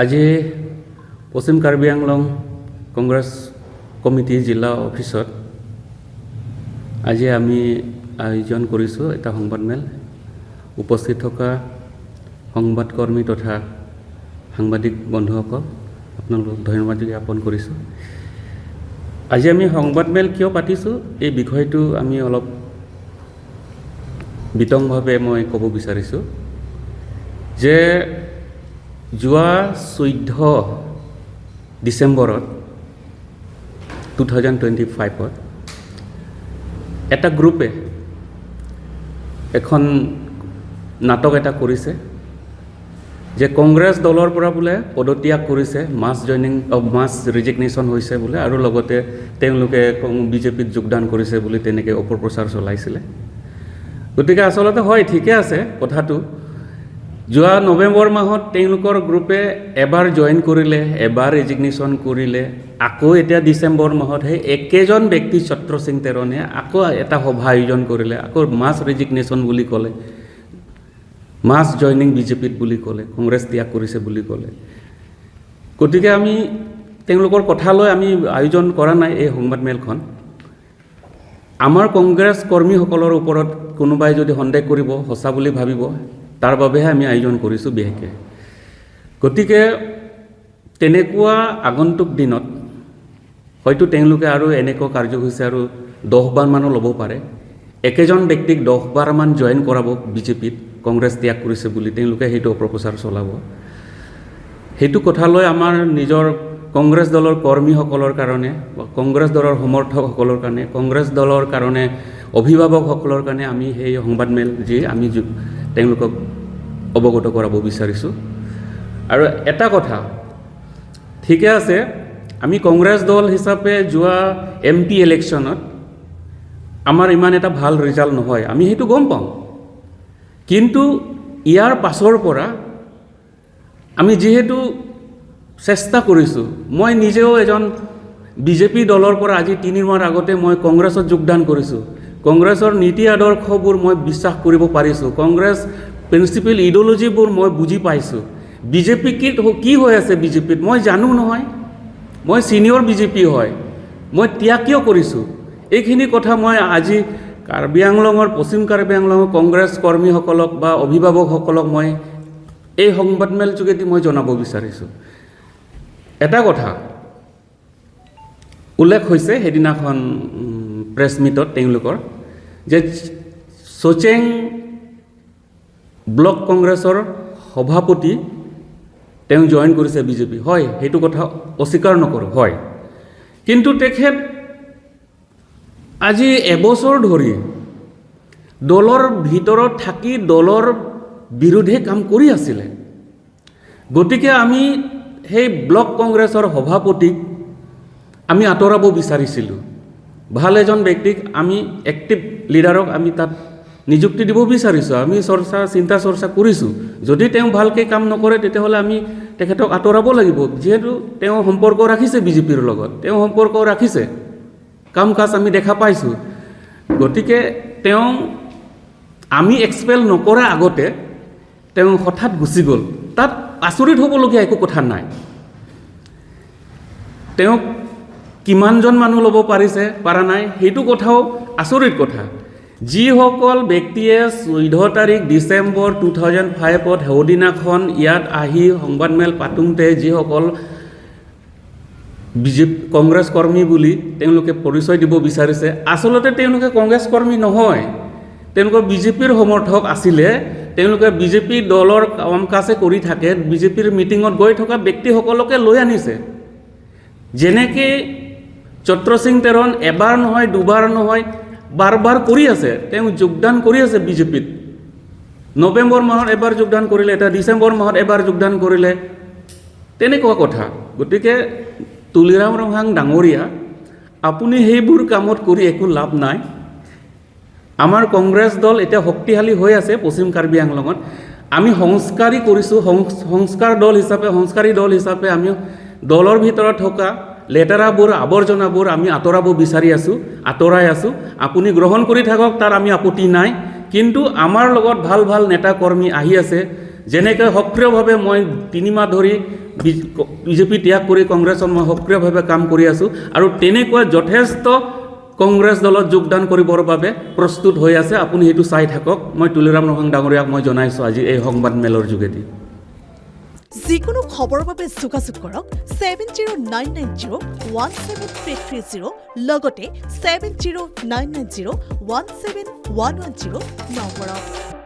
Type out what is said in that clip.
আজি পশ্চিম কাৰ্বি আংলং কংগ্ৰেছ কমিটি জিলা অফিসত আজি আমি আয়োজন কৰিছোঁ এটা সংবাদমেল। উপস্থিত থকা সংবাদকৰ্মী তথা সাংবাদিক বন্ধুসকল আপোনালোকক ধন্যবাদ জ্ঞাপন কৰিছোঁ। আজি আমি সংবাদমেল কিয় পাতিছোঁ এই বিষয়টো আমি অলপ বিতংভাৱে মই ক'ব বিচাৰিছোঁ যে যোৱা 14 ডিচেম্বৰত 2025 এটা গ্ৰুপে এখন নাটক এটা কৰিছে যে কংগ্ৰেছ দলৰ পৰা বোলে পদত্যাগ কৰিছে, মাছ ৰিজিগনেশ্যন হৈছে বোলে, আৰু লগতে তেওঁলোকে বিজেপিত যোগদান কৰিছে বুলি তেনেকৈ অপপ্ৰচাৰ চলাইছিলে। গতিকে আচলতে হয়, ঠিকে আছে কথাটো। যোৱা নৱেম্বৰ মাহত তেওঁলোকৰ গ্ৰুপে এবাৰ জইন কৰিলে, এবাৰ ৰেজিগনেশ্যন কৰিলে, আকৌ এতিয়া ডিচেম্বৰ মাহত সেই একেজন ব্যক্তি ছত্ৰ সিং তেৰণে আকৌ এটা সভা আয়োজন কৰিলে, আকৌ মাছ ৰেজিগনেশ্যন বুলি ক'লে, মাছ জইনিং বিজেপিত বুলি ক'লে, কংগ্ৰেছ ত্যাগ কৰিছে বুলি ক'লে। গতিকে আমি তেওঁলোকৰ কথা লৈ আমি আয়োজন কৰা নাই এই সংবাদমেলখন। আমাৰ কংগ্ৰেছ কৰ্মীসকলৰ ওপৰত কোনোবাই যদি সন্দেহ কৰিব, সঁচা বুলি ভাবিব, তাৰ বাবেহে আমি আয়োজন কৰিছোঁ বিশেষকৈ। গতিকে তেনেকুৱা আগন্তুক দিনত হয়তো তেওঁলোকে আৰু এনেকুৱা কাৰ্যসূচী আৰু 10 বাৰমানো ল'ব পাৰে। একেজন ব্যক্তিক 10 বাৰমান জইন কৰাব বিজেপিত, কংগ্ৰেছ ত্যাগ কৰিছে বুলি তেওঁলোকে সেইটো অপপ্ৰচাৰ চলাব। সেইটো কথা লৈ আমাৰ নিজৰ কংগ্ৰেছ দলৰ কৰ্মীসকলৰ কাৰণে, কংগ্ৰেছ দলৰ সমৰ্থকসকলৰ কাৰণে, কংগ্ৰেছ দলৰ কাৰণে অভিভাৱকসকলৰ কাৰণে আমি সেই সংবাদমেল যি আমি তেওঁলোকক অৱগত কৰাব বিচাৰিছোঁ। আৰু এটা কথা, ঠিকে আছে, আমি কংগ্ৰেছ দল হিচাপে যোৱা MP ইলেকশ্যনত আমাৰ ইমান এটা ভাল ৰিজাল্ট নহয়, আমি সেইটো গম পাওঁ। কিন্তু ইয়াৰ পাছৰ পৰা আমি যিহেতু চেষ্টা কৰিছোঁ, মই নিজেও এজন বিজেপি দলৰ পৰা আজি 3 মাহ আগতে মই কংগ্ৰেছত যোগদান কৰিছোঁ। কংগ্ৰেছৰ নীতি আদৰ্শবোৰ মই বিশ্বাস কৰিব পাৰিছোঁ, কংগ্ৰেছ প্ৰিন্সিপল ইডিঅ'লজিবোৰ মই বুজি পাইছোঁ। বিজেপি কি হৈ আছে বিজেপিত মই জানো নহয়, মই ছিনিয়ৰ বিজেপি হয়, মই ত্যাগ কিয় কৰিছোঁ, এইখিনি কথা মই আজি কাৰ্বি আংলঙৰ, পশ্চিম কাৰ্বি আংলঙৰ কংগ্ৰেছ কৰ্মীসকলক বা অভিভাৱকসকলক মই এই সংবাদমেল যোগেদি মই জনাব বিচাৰিছোঁ। এটা কথা উল্লেখ হৈছে সেইদিনাখন প্ৰেছ মিটত তেওঁলোকৰ, যে চচেং ব্লক কংগ্ৰেছৰ সভাপতি তেওঁ জইন কৰিছে বিজেপি। হয়, সেইটো কথা অস্বীকাৰ নকৰোঁ, হয়। কিন্তু তেখেত আজি এবছৰ ধৰি দলৰ ভিতৰত থাকি দলৰ বিৰুদ্ধে কাম কৰি আছিলে। গতিকে আমি সেই ব্লক কংগ্ৰেছৰ সভাপতিক আমি আঁতৰাব বিচাৰিছিলোঁ। ভাল এজন ব্যক্তিক, আমি এক্টিভ লিডাৰক আমি তাত নিযুক্তি দিব বিচাৰিছোঁ। আমি চিন্তা চৰ্চা কৰিছোঁ। যদি তেওঁ ভালকৈ কাম নকৰে তেতিয়াহ'লে আমি তেখেতক আঁতৰাব লাগিব, যিহেতু তেওঁ সম্পৰ্ক ৰাখিছে বিজেপিৰ লগত, তেওঁ সম্পৰ্ক ৰাখিছে, কাম কাজ আমি দেখা পাইছোঁ। গতিকে আমি এক্সপেল নকৰা আগতে তেওঁ হঠাৎ গুচি গ'ল, তাত আচৰিত হ'বলগীয়া একো কথা নাই। তেওঁক কিমানজন মানুহ ল'ব পৰা নাই সেইটো কথাও আচৰিত কথা। যিসকল ব্যক্তিয়ে 14 তাৰিখ ডিচেম্বৰ 2005 সেইদিনাখন ইয়াত আহি সংবাদমেল পাতোঁতে যিসকল কংগ্ৰেছ কৰ্মী বুলি তেওঁলোকে পৰিচয় দিব বিচাৰিছে, আচলতে তেওঁলোকে কংগ্ৰেছ কৰ্মী নহয়, তেওঁলোকৰ বিজেপিৰ সমৰ্থক আছিলে। তেওঁলোকে বিজেপি দলৰ কাম কাজে কৰি থাকে, বিজেপিৰ মিটিঙত গৈ থকা ব্যক্তিসকলকে লৈ আনিছে। যেনেকৈ ছত্ৰ সিং তেৰণ এবাৰ নহয়, 2 বাৰ নহয়, বাৰ কৰি আছে, তেওঁ যোগদান কৰি আছে বিজেপিত। নৱেম্বৰ মাহত এবাৰ যোগদান কৰিলে, এটা ডিচেম্বৰ মাহত এবাৰ যোগদান কৰিলে, তেনেকুৱা কথা। গতিকে তুলিৰাম ৰহাং ডাঙৰীয়া, আপুনি সেইবোৰ কামত কৰি একো লাভ নাই। আমাৰ কংগ্ৰেছ দল এতিয়া শক্তিশালী হৈ আছে পশ্চিম কাৰ্বি আংলঙত। আমি সংস্কাৰী কৰিছোঁ, সংস্কাৰী দল হিচাপে আমি দলৰ ভিতৰত থকা লেতেৰাবোৰ, আৱৰ্জনাবোৰ আমি আঁতৰাব বিচাৰি আছোঁ, আঁতৰাই আছোঁ। আপুনি গ্ৰহণ কৰি থাকক, তাৰ আমি আপত্তি নাই। কিন্তু আমাৰ লগত ভাল ভাল নেতা কৰ্মী আহি আছে, যেনেকৈ সক্ৰিয়ভাৱে মই 3 মাহ ধৰি বিজেপি ত্যাগ কৰি কংগ্ৰেছত মই সক্ৰিয়ভাৱে কাম কৰি আছোঁ আৰু তেনেকুৱা যথেষ্ট কংগ্ৰেছ দলত যোগদান কৰিবৰ বাবে প্ৰস্তুত হৈ আছে আপুনি সেইটো চাই থাকক মই তুলিৰাম নৰসং ডাঙৰীয়াক মই জনাইছোঁ আজি এই সংবাদ মেলৰ যোগেদি যিকোনো খবৰৰ বাবে যোগাযোগ কৰক 7099017330 লগতে 7099017110 নম্বৰত